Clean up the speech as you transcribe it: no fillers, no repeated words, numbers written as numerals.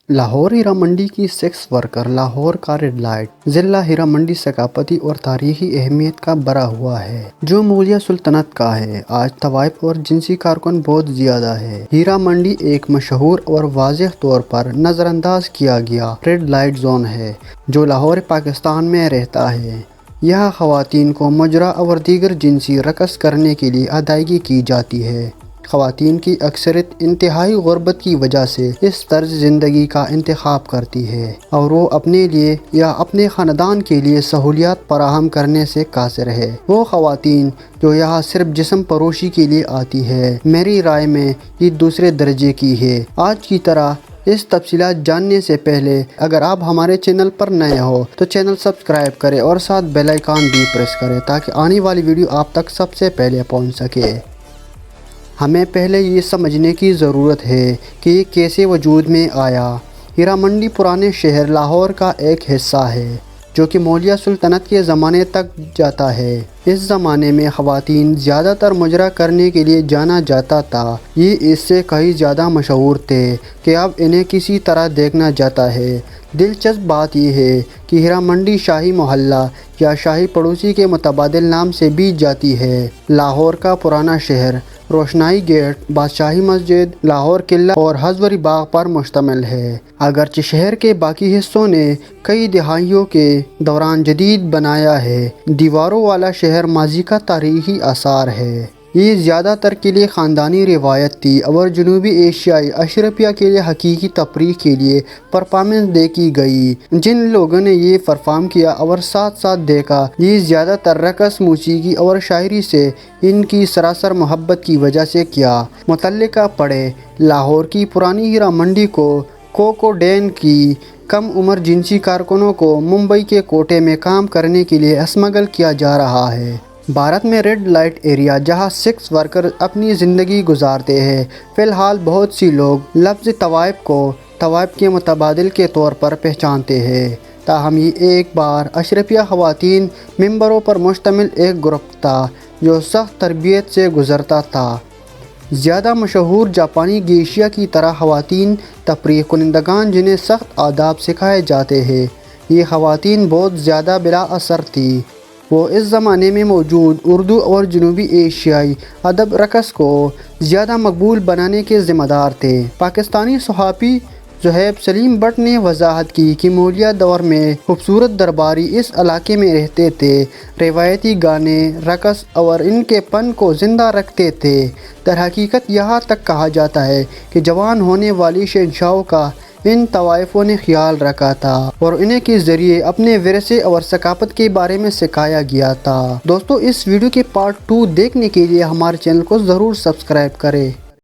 लाहौर हीरा मंडी की sex worker Lahore का red light जिला हीरा मंडी सकाफती और तारीखी अहमियत का बरा हुआ है जो मुगलिया सुल्तनत का है। आज तवाइफ और जिनसी कारकुन बहुत ज्यादा है। हीरा मंडी एक मशहूर और वाज़ेह तौर पर नज़रअंदाज किया गया रेड लाइट जोन है जो लाहौर पाकिस्तान में रहता है। यहाँ ख़वातीन को मुजरा और दीगर जिनसी रक़स करने के लिए अदायगी की जाती है। ख़वातीन की अक्सरियत इंतहाई गुर्बत की वजह से इस तर्ज ज़िंदगी का इंतखाब करती है और वो अपने लिए या अपने ख़ानदान के लिए सहूलियात फराहम करने से कासिर है। वो ख़वातीन जो यहाँ सिर्फ जिस्म परोशी के लिए आती है, मेरी राय में ये दूसरे दर्जे की है। आज की तरह इस तफसीलात जानने से पहले अगर आप हमारे चैनल पर नए हो तो चैनल सब्सक्राइब करें और साथ बेल आइकन भी प्रेस करें ताकि आने वाली वीडियो आप तक सबसे पहले पहुंच सके। हमें पहले ये समझने की ज़रूरत है कि ये कैसे वजूद में आया। हीरा मंडी पुराने शहर लाहौर का एक हिस्सा है जो कि मौलिया सुल्तनत के ज़माने तक जाता है। इस ज़माने में ख़वातीन ज़्यादातर मुजरा करने के लिए जाना जाता था। ये इससे कहीं ज़्यादा मशहूर थे कि अब इन्हें किसी तरह देखना जाता है। दिलचस्प बात यह है कि हीरा मंडी शाही मोहल्ला या शाही पड़ोसी के मुतबादिल नाम से भी जाती है। लाहौर का पुराना शहर रोशनाई गेट, बादशाही मस्जिद, लाहौर किला और हज़वरी बाग पर मुश्तमिल है। अगरचे शहर के बाकी हिस्सों ने कई दहाइयों के दौरान जदीद बनाया है, दीवारों वाला शहर माजी का तारीखी आसार है। ये ज़्यादातर के लिए ख़ानदानी रिवायत थी और जनूबी एशियाई अशरफिया के लिए हकीकी तफरीह के लिए परफॉर्मेंस दे की गई। जिन लोगों ने ये परफॉर्म किया और साथ साथ देखा, ये ज़्यादातर रक़स, मौसीकी और शायरी से इनकी सरासर मोहब्बत की वजह से किया। मुतल्लिका पढ़े लाहौर की पुरानी हीरा मंडी को कोकोडेन की कम उम्र जिनसी कारकुनों को मुंबई के कोटे में काम करने के लिए स्मगल किया जा रहा है। भारत में रेड लाइट एरिया जहां सेक्स वर्कर अपनी ज़िंदगी गुजारते हैं। फ़िलहाल बहुत सी लोग लफ्ज़ तवाइफ को तवाइफ के मुतबादिल के तौर पर पहचानते हैं। ताहम ये एक बार अशरफिया ख़वातीन मेंबरों पर मुश्तमिल एक ग्रुप था जो सख्त तरबियत से गुज़रता था। ज़्यादा मशहूर जापानी गेशिया की तरह ख़वातीन तफरीह कुनिंदगान जिन्हें सख्त आदाब सिखाए जाते हैं। ये ख़वातीन बहुत ज़्यादा बिला असर थी। वो इस ज़माने में मौजूद उर्दू और जनूबी एशियाई अदब रक़स को ज़्यादा मकबूल बनाने के ज़िम्मेदार थे। पाकिस्तानी सहाफ़ी ज़ुहैब सलीम बट ने वजाहत की कि मौलिया दौर में खूबसूरत दरबारी इस इलाके में रहते थे, रिवायती गाने, रक़स और इनके फ़न को ज़िंदा रखते थे। दरहकीकत यहाँ तक कहा जाता है कि जवान होने वाली शहंशाहों का इन तवाइफों ने ख्याल रखा था और इन्हें के ज़रिए अपने विरसे और सकाफत के बारे में सिखाया गया था। दोस्तों, इस वीडियो के पार्ट 2 देखने के लिए हमारे चैनल को ज़रूर सब्सक्राइब करें।